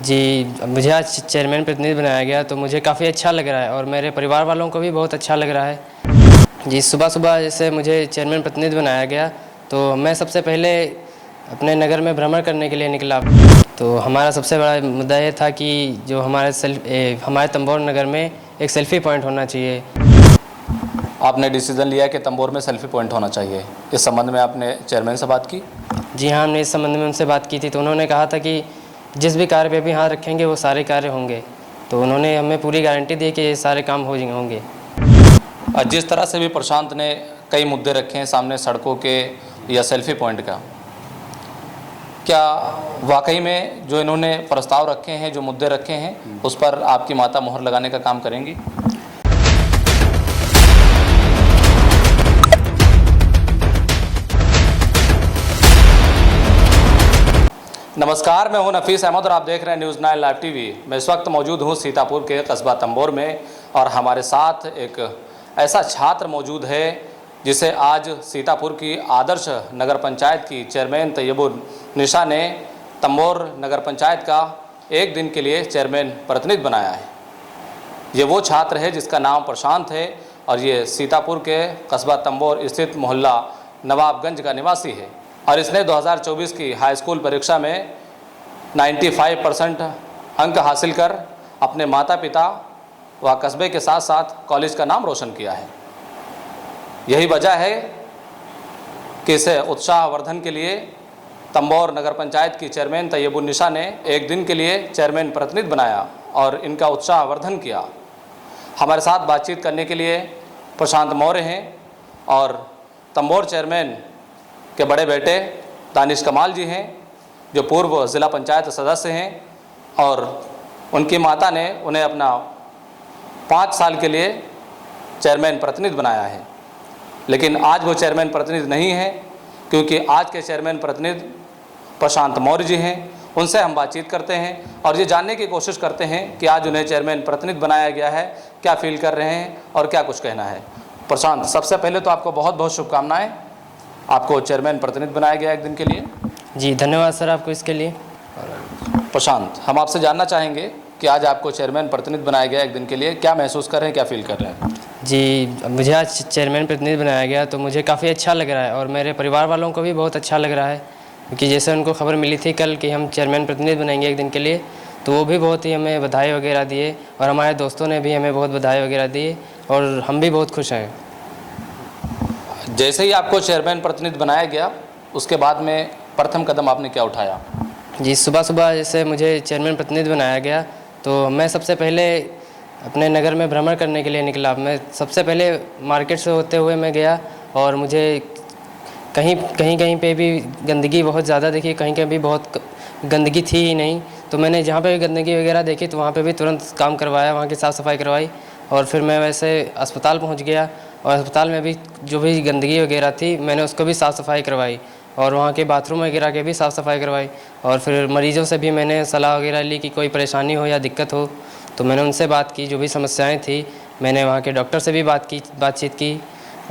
जी, मुझे आज चेयरमैन प्रतिनिधि बनाया गया तो मुझे काफ़ी अच्छा लग रहा है और मेरे परिवार वालों को भी बहुत अच्छा लग रहा है। जी, सुबह-सुबह जैसे मुझे चेयरमैन प्रतिनिधि बनाया गया तो मैं सबसे पहले अपने नगर में भ्रमण करने के लिए निकला। तो हमारा सबसे बड़ा मुद्दा ये था कि जो हमारे तंबोर नगर में एक सेल्फ़ी पॉइंट होना चाहिए। आपने डिसीजन लिया कि तंबोर में सेल्फी पॉइंट होना चाहिए। इस संबंध में आपने चेयरमैन से बात की? जी हाँ, हमने इस संबंध में उनसे बात की थी तो उन्होंने कहा था कि जिस भी कार्य पे भी हाथ रखेंगे वो सारे कार्य होंगे। तो उन्होंने हमें पूरी गारंटी दी कि ये सारे काम होंगे। जिस तरह से भी प्रशांत ने कई मुद्दे रखे हैं सामने सड़कों के या सेल्फी पॉइंट का, क्या वाकई में जो इन्होंने प्रस्ताव रखे हैं, जो मुद्दे रखे हैं, उस पर आपकी माता मोहर लगाने का काम करेंगी? नमस्कार, मैं हूं नफीस अहमद और आप देख रहे हैं न्यूज़ 9 लाइव टीवी। मैं इस वक्त मौजूद हूं सीतापुर के कस्बा तंबोर में और हमारे साथ एक ऐसा छात्र मौजूद है जिसे आज सीतापुर की आदर्श नगर पंचायत की चेयरमैन तैयबुन निशा ने तंबोर नगर पंचायत का एक दिन के लिए चेयरमैन प्रतिनिधि बनाया है। ये वो छात्र है जिसका नाम प्रशांत है और ये सीतापुर के कस्बा तंबोर स्थित मोहल्ला नवाबगंज का निवासी है और इसने 2024 की हाई स्कूल परीक्षा में 95% अंक हासिल कर अपने माता पिता व कस्बे के साथ साथ कॉलेज का नाम रोशन किया है। यही वजह है कि इसे उत्साहवर्धन के लिए तंबोर नगर पंचायत की चेयरमैन तैयबुन निशा ने एक दिन के लिए चेयरमैन प्रतिनिधि बनाया और इनका उत्साहवर्धन किया। हमारे साथ बातचीत करने के लिए प्रशांत मौर्य हैं और तंबोर चेयरमैन के बड़े बेटे दानिश कमाल जी हैं जो पूर्व ज़िला पंचायत सदस्य हैं और उनकी माता ने उन्हें अपना 5 साल के लिए चेयरमैन प्रतिनिधि बनाया है। लेकिन आज वो चेयरमैन प्रतिनिधि नहीं है क्योंकि आज के चेयरमैन प्रतिनिधि प्रशांत मौर्य जी हैं। उनसे हम बातचीत करते हैं और ये जानने की कोशिश करते हैं कि आज उन्हें चेयरमैन प्रतिनिधि बनाया गया है, क्या फील कर रहे हैं और क्या कुछ कहना है। प्रशांत, सबसे पहले तो आपको बहुत बहुत शुभकामनाएँ। आपको चेयरमैन प्रतिनिधि बनाया गया एक दिन के लिए। जी, धन्यवाद सर आपको इसके लिए। प्रशांत, हम आपसे जानना चाहेंगे कि आज आपको चेयरमैन प्रतिनिधि बनाया गया एक दिन के लिए, क्या महसूस कर रहे हैं, क्या फील कर रहे हैं? जी, मुझे आज चेयरमैन प्रतिनिधि बनाया गया तो मुझे काफ़ी अच्छा लग रहा है और मेरे परिवार वालों को भी बहुत अच्छा लग रहा है क्योंकि जैसे उनको खबर मिली थी कल कि हम चेयरमैन प्रतिनिधि बनेंगे एक दिन के लिए तो वो भी बहुत ही हमें बधाई वगैरह दिए और हमारे दोस्तों ने भी हमें बहुत बधाई वगैरह दी और हम भी बहुत खुश हैं। जैसे ही आपको चेयरमैन प्रतिनिधि बनाया गया उसके बाद में प्रथम कदम आपने क्या उठाया? जी, सुबह जैसे मुझे चेयरमैन प्रतिनिधि बनाया गया तो मैं सबसे पहले अपने नगर में भ्रमण करने के लिए निकला। मैं सबसे पहले मार्केट से होते हुए मैं गया और मुझे कहीं पे भी गंदगी बहुत ज़्यादा दिखी, कहीं भी बहुत गंदगी थी ही नहीं। तो मैंने जहाँ पे भी गंदगी वगैरह देखी तो वहाँ पे भी तुरंत काम करवाया, वहाँ की साफ़ सफाई करवाई और फिर मैं वैसे अस्पताल पहुँच गया और अस्पताल में भी जो भी गंदगी वगैरह थी मैंने उसको भी साफ़ सफाई करवाई और वहाँ के बाथरूम वगैरह के भी साफ़ सफाई करवाई और फिर मरीज़ों से भी मैंने सलाह वगैरह ली कि कोई परेशानी हो या दिक्कत हो तो मैंने उनसे बात की, जो भी समस्याएं थी मैंने वहाँ के डॉक्टर से भी बातचीत की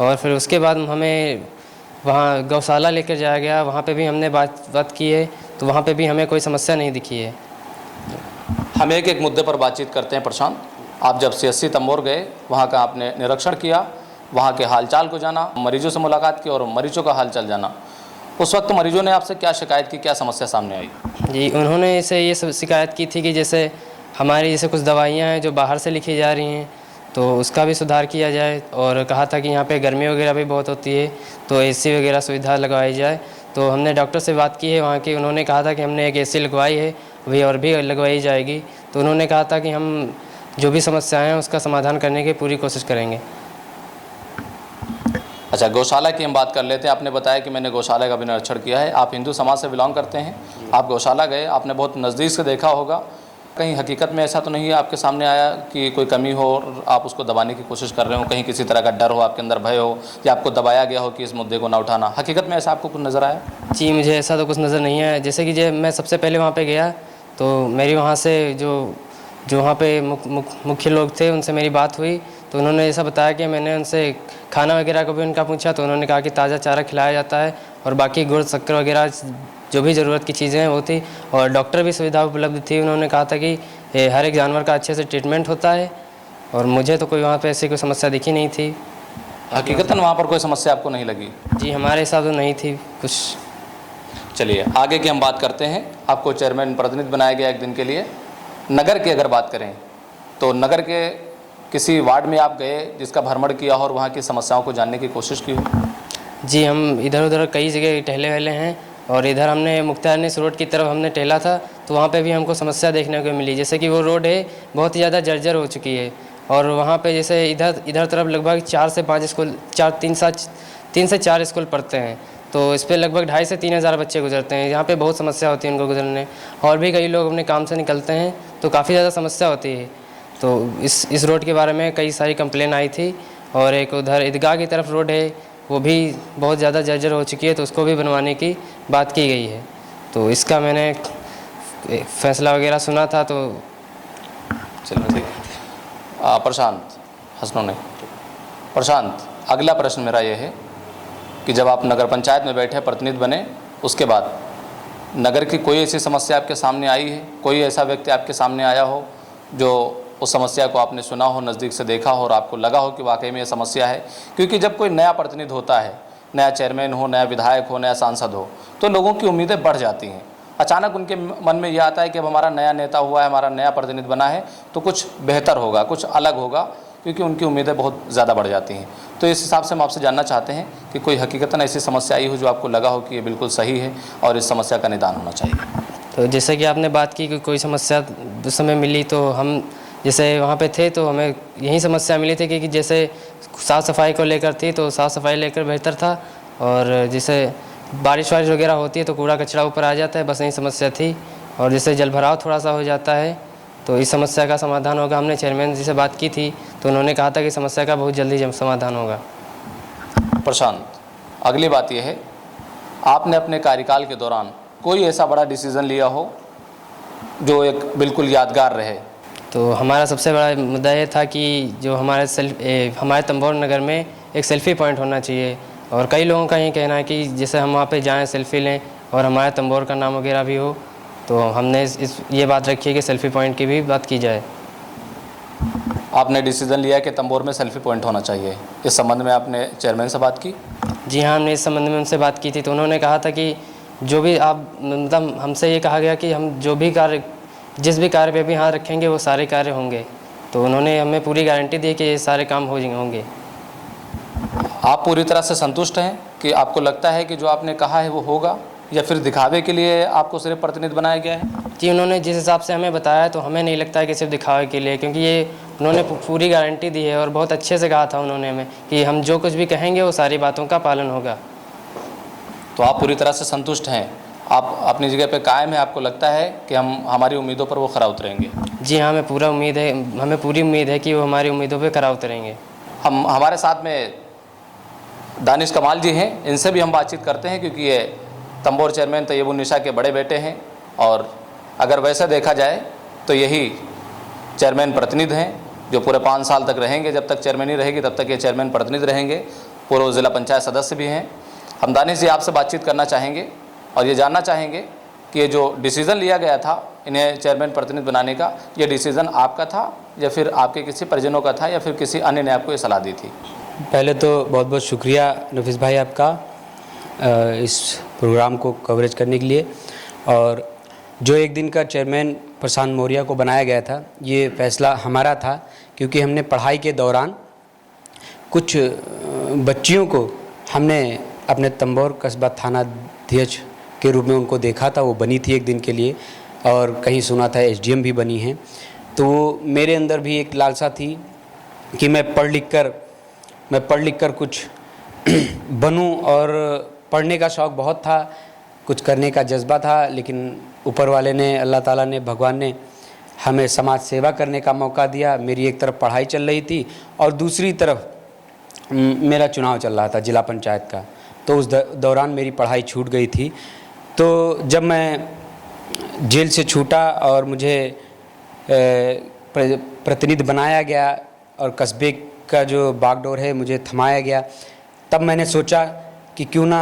और फिर उसके बाद हमें वहाँ गौशाला लेकर जाया गया, वहाँ पे भी हमने बात की है तो वहाँ पे भी हमें कोई समस्या नहीं दिखी है। हम एक एक मुद्दे पर बातचीत करते हैं। प्रशांत, आप जब CSC तंबोर गए वहाँ का आपने निरीक्षण किया, वहाँ के हालचाल को जाना, मरीजों से मुलाकात की और मरीजों का हालचाल जाना, उस वक्त मरीजों ने आपसे क्या शिकायत की, क्या समस्या सामने आई? जी, उन्होंने इसे ये सब शिकायत की थी कि जैसे हमारी जैसे कुछ दवाइयाँ हैं जो बाहर से लिखी जा रही हैं तो उसका भी सुधार किया जाए और कहा था कि यहाँ पे गर्मी वगैरह भी बहुत होती है तो AC वगैरह सुविधा लगवाई जाए। तो हमने डॉक्टर से बात की है वहाँ की, उन्होंने कहा था कि हमने एक AC लगवाई है, वही और भी लगवाई जाएगी। तो उन्होंने कहा था कि हम जो भी समस्याएँ हैं उसका समाधान करने की पूरी कोशिश करेंगे। अच्छा, गौशाला की हम बात कर लेते हैं। आपने बताया कि मैंने गौशाला का भी निरीक्षण किया है। आप हिंदू समाज से बिलोंग करते हैं, आप गौशाला गए, आपने बहुत नज़दीक से देखा होगा। कहीं हकीकत में ऐसा तो नहीं है आपके सामने आया कि कोई कमी हो और आप उसको दबाने की कोशिश कर रहे हो, कहीं किसी तरह का डर हो, आपके अंदर भय हो या आपको दबाया गया हो कि इस मुद्दे को ना उठाना? हकीकत में ऐसा आपको कुछ नज़र आया? जी, मुझे ऐसा तो कुछ नज़र नहीं आया। जैसे कि मैं सबसे पहले वहाँ पे गया तो मेरी वहाँ से जो वहाँ पे मुख्य लोग थे उनसे मेरी बात हुई तो उन्होंने ऐसा बताया कि मैंने उनसे खाना वगैरह को भी उनका पूछा तो उन्होंने कहा कि ताज़ा चारा खिलाया जाता है और बाकी गुड़ शक्कर वगैरह जो भी ज़रूरत की चीज़ें हैं वो थी, और डॉक्टर भी सुविधा उपलब्ध थी। उन्होंने कहा था कि हर एक जानवर का अच्छे से ट्रीटमेंट होता है, और मुझे तो कोई वहाँ पे ऐसी कोई समस्या दिखी नहीं थी। हकीकतन वहाँ पर कोई समस्या आपको नहीं लगी? जी, हमारे हिसाब से नहीं थी कुछ। चलिए आगे की हम बात करते हैं। आपको चेयरमैन प्रतिनिधि बनाया गया एक दिन के लिए। नगर की अगर बात करें तो नगर के किसी वार्ड में आप गए जिसका भ्रमण किया हो और वहाँ की समस्याओं को जानने की कोशिश की हो? जी, हम इधर उधर कई जगह टहले वहले हैं, और इधर हमने मुख्तारनीस रोड की तरफ हमने टहला था, तो वहाँ पे भी हमको समस्या देखने को मिली। जैसे कि वो रोड है बहुत ही ज़्यादा जर्जर हो चुकी है, और वहाँ पे जैसे इधर तरफ लगभग 4 से 5 स्कूल, 3 से 4 स्कूल पढ़ते हैं, तो इस पर लगभग 2,500 से 3,000 बच्चे गुजरते हैं। यहाँ पे बहुत समस्या होती है उनको गुजरने, और भी कई लोग अपने काम से निकलते हैं, तो काफ़ी ज़्यादा समस्या होती है। तो इस रोड के बारे में कई सारी कंप्लेन आई थी। और एक उधर ईदगाह की तरफ रोड है, वो भी बहुत ज़्यादा जर्जर हो चुकी है, तो उसको भी बनवाने की बात की गई है। तो इसका मैंने फैसला वगैरह सुना था। तो चलो ठीक है। प्रशांत, हंसनो नहीं। प्रशांत, अगला प्रश्न मेरा ये है कि जब आप नगर पंचायत में बैठे प्रतिनिधि बने, उसके बाद नगर की कोई ऐसी समस्या आपके सामने आई है? कोई ऐसा व्यक्ति आपके सामने आया हो जो उस समस्या को आपने सुना हो, नज़दीक से देखा हो और आपको लगा हो कि वाकई में ये समस्या है? क्योंकि जब कोई नया प्रतिनिधि होता है, नया चेयरमैन हो, नया विधायक हो, नया सांसद हो, तो लोगों की उम्मीदें बढ़ जाती हैं। अचानक उनके मन में यह आता है कि अब हमारा नया नेता हुआ है, हमारा नया प्रतिनिधि बना है, तो कुछ बेहतर होगा, कुछ अलग होगा, क्योंकि उनकी उम्मीदें बहुत ज़्यादा बढ़ जाती हैं। तो इस हिसाब से हम आपसे जानना चाहते हैं कि कोई हकीकतन ऐसी समस्या आई हो जो आपको लगा हो कि ये बिल्कुल सही है और इस समस्या का निदान होना चाहिए? तो जैसे कि आपने बात की कि कोई समस्या उस समय मिली, तो हम जैसे वहाँ पे थे तो हमें यही समस्या मिली थी कि जैसे साफ़ सफाई को लेकर थी, तो साफ़ सफाई लेकर बेहतर था, और जैसे बारिश वारिश वगैरह होती है तो कूड़ा कचरा ऊपर आ जाता है, बस यही समस्या थी। और जैसे जल भराव थोड़ा सा हो जाता है, तो इस समस्या का समाधान होगा। हमने चेयरमैन जी से बात की थी, तो उन्होंने कहा था कि समस्या का बहुत जल्दी समाधान होगा। प्रशांत, अगली बात यह है, आपने अपने कार्यकाल के दौरान कोई ऐसा बड़ा डिसीज़न लिया हो जो एक बिल्कुल यादगार रहे? तो हमारा सबसे बड़ा मुद्दा ये था कि जो हमारे तंबोर नगर में एक सेल्फ़ी पॉइंट होना चाहिए, और कई लोगों का ये कहना है कि जैसे हम वहाँ पे जाएं, सेल्फ़ी लें और हमारे तंबोर का नाम वगैरह भी हो, तो हमने ये बात रखी है कि सेल्फ़ी पॉइंट की भी बात की जाए। आपने डिसीज़न लिया कि तंबोर में सेल्फ़ी पॉइंट होना चाहिए। इस संबंध में आपने चेयरमैन से बात की? जी हाँ, हमने इस संबंध में उनसे बात की थी, तो उन्होंने कहा था कि जो भी आप मतलब हमसे ये कहा गया कि हम जो भी कार्य, जिस भी कार्य पे भी हाथ रखेंगे वो सारे कार्य होंगे। तो उन्होंने हमें पूरी गारंटी दी कि ये सारे काम होंगे। आप पूरी तरह से संतुष्ट हैं कि आपको लगता है कि जो आपने कहा है वो होगा, या फिर दिखावे के लिए आपको सिर्फ प्रतिनिधि बनाया गया है? जी, उन्होंने जिस हिसाब से हमें बताया तो हमें नहीं लगता है कि सिर्फ दिखावे के लिए, क्योंकि ये उन्होंने पूरी गारंटी दी है और बहुत अच्छे से कहा था उन्होंने हमें कि हम जो कुछ भी कहेंगे वो सारी बातों का पालन होगा। तो आप पूरी तरह से संतुष्ट हैं, आप अपनी जगह पे कायम है, आपको लगता है कि हमारी उम्मीदों पर वो खरा उतरेंगे? जी हाँ, हमें पूरी उम्मीद है कि वो हमारी उम्मीदों पर खरा उतरेंगे। हमारे साथ में दानिश कमाल जी हैं, इनसे भी हम बातचीत करते हैं, क्योंकि ये तंबोर चेयरमैन तैयबुन्निसा के बड़े बेटे हैं, और अगर वैसे देखा जाए तो यही चेयरमैन प्रतिनिधि हैं जो पूरे 5 साल तक रहेंगे। जब तक चेयरमैनी रहेगी तब तक ये चेयरमैन प्रतिनिधि रहेंगे, पूर्व ज़िला पंचायत सदस्य भी हैं। हम दानिश जी आपसे बातचीत करना चाहेंगे और ये जानना चाहेंगे कि ये जो डिसीज़न लिया गया था इन्हें चेयरमैन प्रतिनिधि बनाने का, ये डिसीज़न आपका था या फिर आपके किसी परिजनों का था या फिर किसी अन्य ने आपको ये सलाह दी थी? पहले तो बहुत बहुत शुक्रिया नफीस भाई आपका इस प्रोग्राम को कवरेज करने के लिए। और जो एक दिन का चेयरमैन प्रशांत मौर्य को बनाया गया था, ये फैसला हमारा था, क्योंकि हमने पढ़ाई के दौरान कुछ बच्चियों को हमने अपने तंबोर कस्बा थाना अध्यक्ष के रूप में उनको देखा था। वो बनी थी एक दिन के लिए, और कहीं सुना था एसडीएम भी बनी हैं। तो मेरे अंदर भी एक लालसा थी कि मैं पढ़ लिख कर कुछ बनूं, और पढ़ने का शौक़ बहुत था, कुछ करने का जज्बा था। लेकिन ऊपर वाले ने, अल्लाह ताला ने, भगवान ने हमें समाज सेवा करने का मौका दिया। मेरी एक तरफ पढ़ाई चल रही थी और दूसरी तरफ मेरा चुनाव चल रहा था जिला पंचायत का। तो उस दौरान मेरी पढ़ाई छूट गई थी। तो जब मैं जेल से छूटा और मुझे प्रतिनिधि बनाया गया और कस्बे का जो बागडोर है मुझे थमाया गया, तब मैंने सोचा कि क्यों ना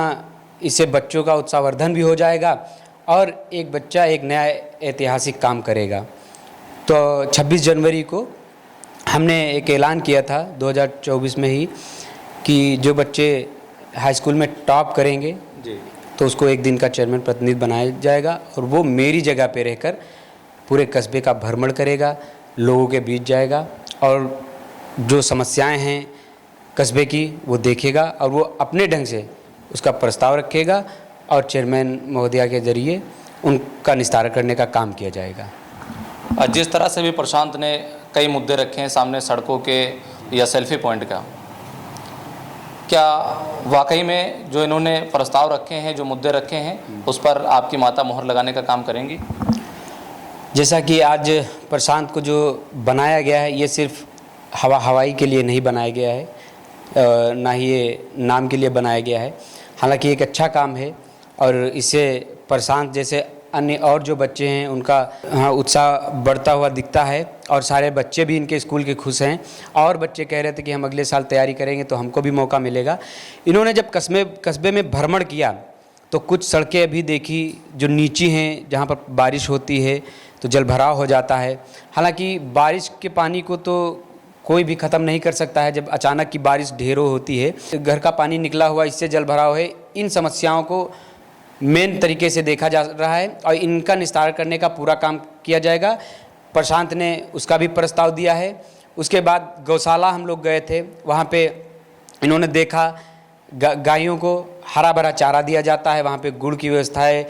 इससे बच्चों का उत्साहवर्धन भी हो जाएगा और एक बच्चा एक नया ऐतिहासिक काम करेगा। तो 26 जनवरी को हमने एक ऐलान किया था 2024 में ही कि जो बच्चे हाई स्कूल में टॉप करेंगे जी तो उसको एक दिन का चेयरमैन प्रतिनिधि बनाया जाएगा और वो मेरी जगह पे रहकर पूरे कस्बे का भ्रमण करेगा, लोगों के बीच जाएगा और जो समस्याएं हैं कस्बे की वो देखेगा और वो अपने ढंग से उसका प्रस्ताव रखेगा और चेयरमैन महोदया के ज़रिए उनका निस्तारण करने का काम किया जाएगा। जिस तरह से भी प्रशांत ने कई मुद्दे रखे हैं सामने, सड़कों के या सेल्फी पॉइंट का, क्या वाकई में जो इन्होंने प्रस्ताव रखे हैं, जो मुद्दे रखे हैं, उस पर आपकी माता मोहर लगाने का काम करेंगी? जैसा कि आज प्रशांत को जो बनाया गया है ये सिर्फ हवाई के लिए नहीं बनाया गया है, ना ही ये नाम के लिए बनाया गया है। हालांकि एक अच्छा काम है और इससे प्रशांत जैसे अन्य और जो बच्चे हैं उनका उत्साह बढ़ता हुआ दिखता है और सारे बच्चे भी इनके स्कूल के खुश हैं और बच्चे कह रहे थे कि हम अगले साल तैयारी करेंगे तो हमको भी मौका मिलेगा। इन्होंने जब कस्बे में भ्रमण किया तो कुछ सड़कें अभी देखी जो नीची हैं, जहाँ पर बारिश होती है तो जलभराव हो जाता है। हालांकि बारिश के पानी को तो कोई भी ख़त्म नहीं कर सकता है, जब अचानक की बारिश ढेरों होती है, घर का पानी निकला हुआ इससे जलभराव है। इन समस्याओं को मेन तरीके से देखा जा रहा है और इनका निस्तारण करने का पूरा काम किया जाएगा। प्रशांत ने उसका भी प्रस्ताव दिया है। उसके बाद गौशाला हम लोग गए थे, वहाँ पे इन्होंने देखा गायों को हरा भरा चारा दिया जाता है, वहाँ पे गुड़ की व्यवस्था है,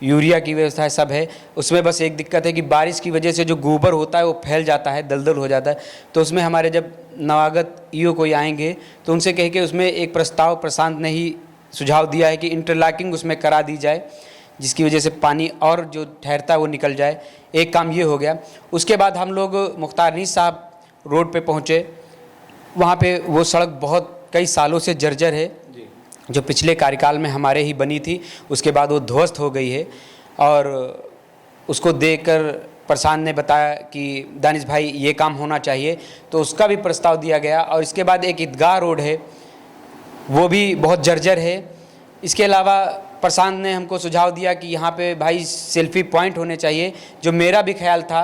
यूरिया की व्यवस्था है, सब है। उसमें बस एक दिक्कत है कि बारिश की वजह से जो गोबर होता है वो फैल जाता है, दलदल हो जाता है। तो उसमें हमारे जब नवागत ईओ कोई आएंगे तो उनसे कह के उसमें एक प्रस्ताव प्रशांत ने ही सुझाव दिया है कि इंटरलॉकिंग उसमें करा दी जाए, जिसकी वजह से पानी और जो ठहरता है वो निकल जाए। एक काम ये हो गया। उसके बाद हम लोग मुख्तार साहब रोड पे पहुँचे। वहाँ पे वो सड़क बहुत कई सालों से जर्जर है, जो पिछले कार्यकाल में हमारे ही बनी थी, उसके बाद वो ध्वस्त हो गई है। और उसको देखकर प्रशांत ने बताया कि दानिश भाई ये काम होना चाहिए, तो उसका भी प्रस्ताव दिया गया। और इसके बाद एक ईदगाह रोड है, वो भी बहुत जर्जर है। इसके अलावा प्रशांत ने हमको सुझाव दिया कि यहाँ पे भाई सेल्फी पॉइंट होने चाहिए, जो मेरा भी ख्याल था।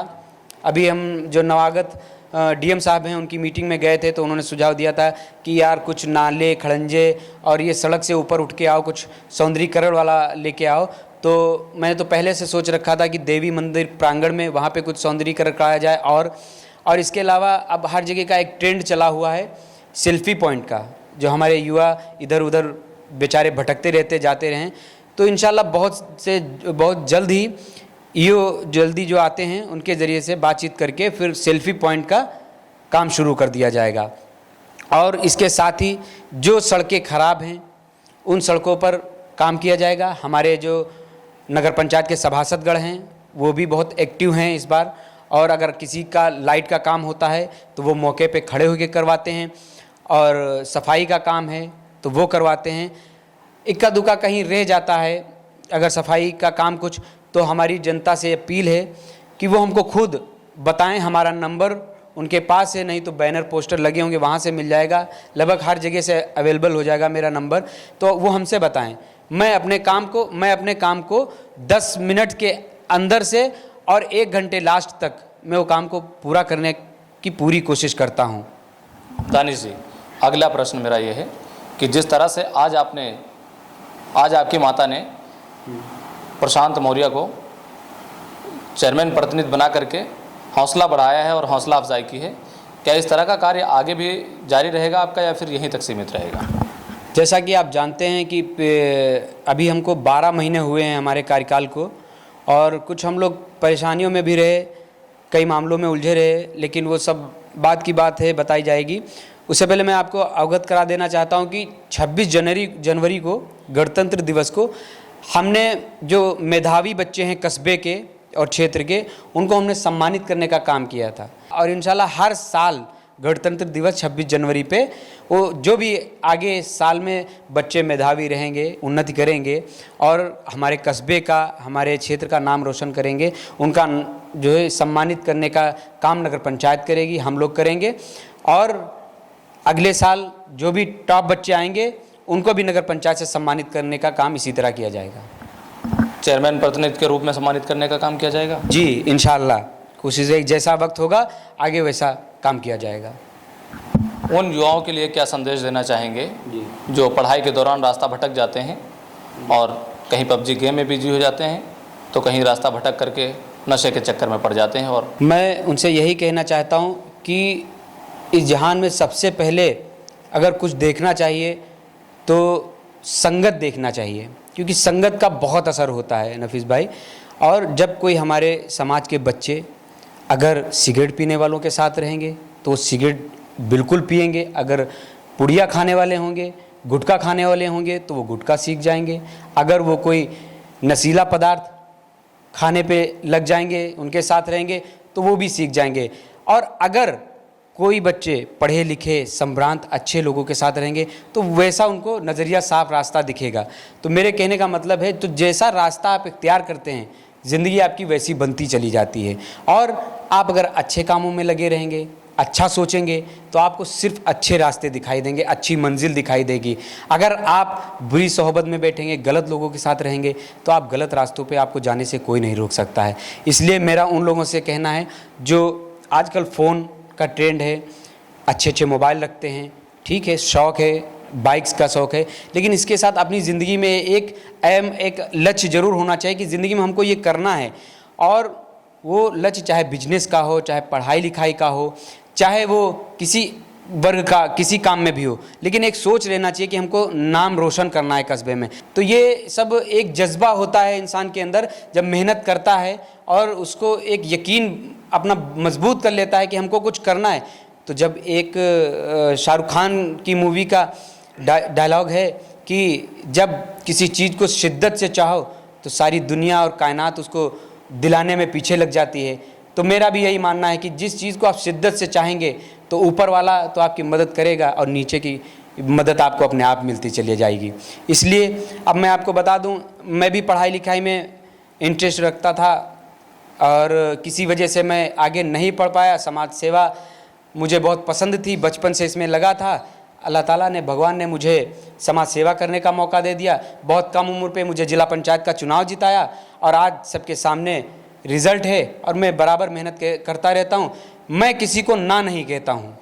अभी हम जो नवागत डीएम साहब हैं उनकी मीटिंग में गए थे तो उन्होंने सुझाव दिया था कि यार कुछ नाले खड़ंजे और ये सड़क से ऊपर उठ के आओ, कुछ सौंदर्यीकरण वाला लेके आओ। तो मैंने तो पहले से सोच रखा था कि देवी मंदिर प्रांगण में वहाँ पे कुछ सौंदर्यीकरण कराया जाए। और इसके अलावा अब हर जगह का एक ट्रेंड चला हुआ है सेल्फी पॉइंट का, जो हमारे युवा इधर उधर बेचारे भटकते रहते जाते रहें। तो इंशाल्लाह बहुत जल्द ही जल्दी जो आते हैं उनके ज़रिए से बातचीत करके फिर सेल्फी पॉइंट का काम शुरू कर दिया जाएगा। और इसके साथ ही जो सड़कें ख़राब हैं उन सड़कों पर काम किया जाएगा। हमारे जो नगर पंचायत के सभासदगण हैं वो भी बहुत एक्टिव हैं इस बार, और अगर किसी का लाइट का काम होता है तो वो मौके पे खड़े होकर करवाते हैं, और सफाई का काम है तो वो करवाते हैं। इक्का दुक्का कहीं रह जाता है अगर सफाई का काम कुछ, तो हमारी जनता से अपील है कि वो हमको खुद बताएं। हमारा नंबर उनके पास है, नहीं तो बैनर पोस्टर लगे होंगे वहाँ से मिल जाएगा, लगभग हर जगह से अवेलेबल हो जाएगा मेरा नंबर। तो वो हमसे बताएं। मैं अपने काम को 10 मिनट के अंदर से और 1 घंटे लास्ट तक मैं वो काम को पूरा करने की पूरी कोशिश करता हूँ। दानिश जी, अगला प्रश्न मेरा ये है कि जिस तरह से आज आपकी माता ने प्रशांत मौर्य को चेयरमैन प्रतिनिधि बना करके हौसला बढ़ाया है और हौसला अफजाई की है, क्या इस तरह का कार्य आगे भी जारी रहेगा आपका या फिर यहीं तक सीमित रहेगा? जैसा कि आप जानते हैं कि अभी हमको 12 महीने हुए हैं हमारे कार्यकाल को, और कुछ हम लोग परेशानियों में भी रहे, कई मामलों में उलझे रहे, लेकिन वो सब बात की बात है, बताई जाएगी। उससे पहले मैं आपको अवगत करा देना चाहता हूं कि 26 जनवरी को गणतंत्र दिवस को हमने जो मेधावी बच्चे हैं कस्बे के और क्षेत्र के, उनको हमने सम्मानित करने का काम किया था। और इंशाल्लाह हर साल गणतंत्र दिवस 26 जनवरी पे वो जो भी आगे साल में बच्चे मेधावी रहेंगे, उन्नति करेंगे और हमारे कस्बे का, हमारे क्षेत्र का नाम रोशन करेंगे, उनका जो है सम्मानित करने का काम नगर पंचायत करेगी, हम लोग करेंगे। और अगले साल जो भी टॉप बच्चे आएंगे उनको भी नगर पंचायत से सम्मानित करने का काम इसी तरह किया जाएगा। चेयरमैन प्रतिनिधि के रूप में सम्मानित करने का काम किया जाएगा? जी इंशाल्लाह, कोशिश है जैसा वक्त होगा आगे वैसा काम किया जाएगा। उन युवाओं के लिए क्या संदेश देना चाहेंगे जो पढ़ाई के दौरान रास्ता भटक जाते हैं और कहीं पबजी गेम में बिजी हो जाते हैं तो कहीं रास्ता भटक करके नशे के चक्कर में पड़ जाते हैं? और मैं उनसे यही कहना चाहता हूँ कि इस जहान में सबसे पहले अगर कुछ देखना चाहिए तो संगत देखना चाहिए, क्योंकि संगत का बहुत असर होता है नफीस भाई। और जब कोई हमारे समाज के बच्चे अगर सिगरेट पीने वालों के साथ रहेंगे तो सिगरेट बिल्कुल पिएंगे, अगर पुड़िया खाने वाले होंगे, गुटखा खाने वाले होंगे तो वो गुटखा सीख जाएंगे, अगर वो कोई नशीला पदार्थ खाने पे लग जाएंगे, उनके साथ रहेंगे तो वो भी सीख जाएंगे। और अगर कोई बच्चे पढ़े लिखे संभ्रांत अच्छे लोगों के साथ रहेंगे तो वैसा उनको नज़रिया साफ रास्ता दिखेगा। तो मेरे कहने का मतलब है, तो जैसा रास्ता आप इख्तियार करते हैं ज़िंदगी आपकी वैसी बनती चली जाती है। और आप अगर अच्छे कामों में लगे रहेंगे, अच्छा सोचेंगे तो आपको सिर्फ अच्छे रास्ते दिखाई देंगे, अच्छी मंजिल दिखाई देगी। अगर आप बुरी सोहबत में बैठेंगे, गलत लोगों के साथ रहेंगे तो आप गलत रास्तों पे आपको जाने से कोई नहीं रोक सकता है। इसलिए मेरा उन लोगों से कहना है जो आजकल फ़ोन का ट्रेंड है, अच्छे अच्छे मोबाइल रखते हैं, ठीक है, शौक़ है, बाइक्स का शौक़ है, लेकिन इसके साथ अपनी ज़िंदगी में एक लक्ष्य ज़रूर होना चाहिए कि ज़िंदगी में हमको ये करना है। और वो लक्ष्य चाहे बिजनेस का हो, चाहे पढ़ाई लिखाई का हो, चाहे वो किसी वर्ग का किसी काम में भी हो, लेकिन एक सोच रहना चाहिए कि हमको नाम रोशन करना है कस्बे में। तो ये सब एक जज्बा होता है इंसान के अंदर जब मेहनत करता है और उसको एक यकीन अपना मजबूत कर लेता है कि हमको कुछ करना है। तो जब एक शाहरुख खान की मूवी का डायलॉग है कि जब किसी चीज़ को शिद्दत से चाहो तो सारी दुनिया और कायनात उसको दिलाने में पीछे लग जाती है। तो मेरा भी यही मानना है कि जिस चीज़ को आप शिद्दत से चाहेंगे तो ऊपर वाला तो आपकी मदद करेगा और नीचे की मदद आपको अपने आप मिलती चली जाएगी। इसलिए अब मैं आपको बता दूं, मैं भी पढ़ाई लिखाई में इंटरेस्ट रखता था और किसी वजह से मैं आगे नहीं पढ़ पाया। समाज सेवा मुझे बहुत पसंद थी, बचपन से इसमें लगा था। अल्लाह ताला ने, भगवान ने मुझे समाज सेवा करने का मौका दे दिया। बहुत कम उम्र पे मुझे जिला पंचायत का चुनाव जिताया और आज सबके सामने रिज़ल्ट है और मैं बराबर मेहनत करता रहता हूँ। मैं किसी को ना नहीं कहता हूँ,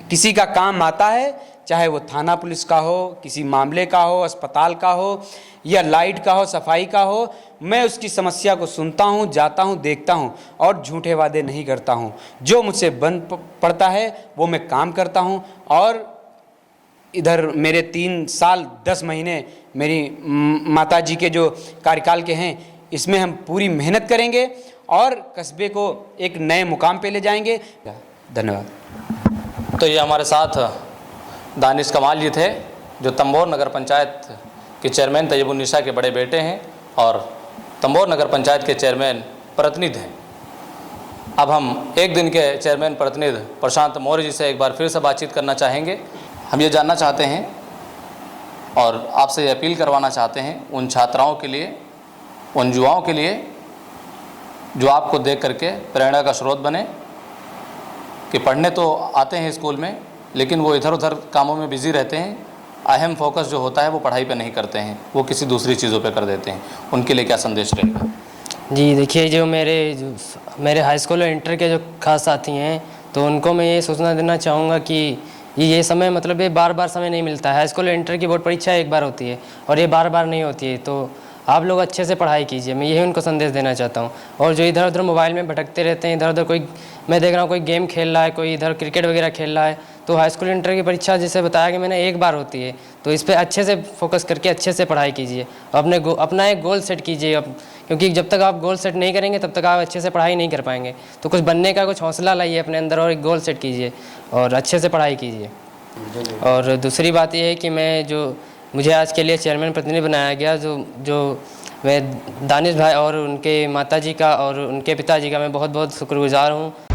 किसी का काम आता है, चाहे वो थाना पुलिस का हो, किसी मामले का हो, अस्पताल का हो या लाइट का हो, सफाई का हो, मैं उसकी समस्या को सुनता हूँ, जाता हूँ, देखता हूँ और झूठे वादे नहीं करता हूँ। जो मुझसे बन पड़ता है वो मैं काम करता हूँ। और इधर मेरे 3 साल 10 महीने मेरी माताजी के जो कार्यकाल के हैं, इसमें हम पूरी मेहनत करेंगे और कस्बे को एक नए मुकाम पे ले जाएंगे। धन्यवाद। तो ये हमारे साथ दानिश कमाल जी थे जो तंबोर नगर पंचायत के चेयरमैन तैयबुन्निसा के बड़े बेटे हैं और तंबोर नगर पंचायत के चेयरमैन प्रतिनिधि हैं। अब हम एक दिन के चेयरमैन प्रतिनिधि प्रशांत मौर्य जी से एक बार फिर से बातचीत करना चाहेंगे। हम ये जानना चाहते हैं और आपसे ये अपील करवाना चाहते हैं उन छात्राओं के लिए, उन युवाओं के लिए जो आपको देख करके प्रेरणा का स्रोत बने कि पढ़ने तो आते हैं स्कूल में लेकिन वो इधर उधर कामों में बिज़ी रहते हैं। अहम फोकस जो होता है वो पढ़ाई पे नहीं करते हैं, वो किसी दूसरी चीज़ों पे कर देते हैं। उनके लिए क्या संदेश रहेगा? जी देखिए, जो मेरे हाई स्कूल और इंटर के जो खास साथी हैं तो उनको मैं ये सूचना देना चाहूँगा कि ये समय मतलब ये बार बार समय नहीं मिलता है। हाई स्कूल और इंटर की बोर्ड परीक्षा एक बार होती है और ये बार बार नहीं होती है। तो आप लोग अच्छे से पढ़ाई कीजिए, मैं यही उनको संदेश देना चाहता हूँ। और जो इधर उधर मोबाइल में भटकते रहते हैं, इधर उधर कोई, मैं देख रहा हूँ कोई गेम खेल रहा है, कोई इधर क्रिकेट वगैरह खेल रहा है, तो हाई स्कूल इंटर की परीक्षा जैसे बताया कि मैंने एक बार होती है, तो इस पर अच्छे से फोकस करके अच्छे से पढ़ाई कीजिए और अपना एक गोल सेट कीजिए। क्योंकि जब तक आप गोल सेट नहीं करेंगे तब तक आप अच्छे से पढ़ाई नहीं कर पाएंगे। तो कुछ बनने का कुछ हौसला लाइए अपने अंदर और एक गोल सेट कीजिए और अच्छे से पढ़ाई कीजिए। और दूसरी बात यह है कि मुझे आज के लिए चेयरमैन प्रतिनिधि बनाया गया, जो मैं दानिश भाई और उनके माताजी का और उनके पिताजी का मैं बहुत बहुत शुक्रगुजार हूँ।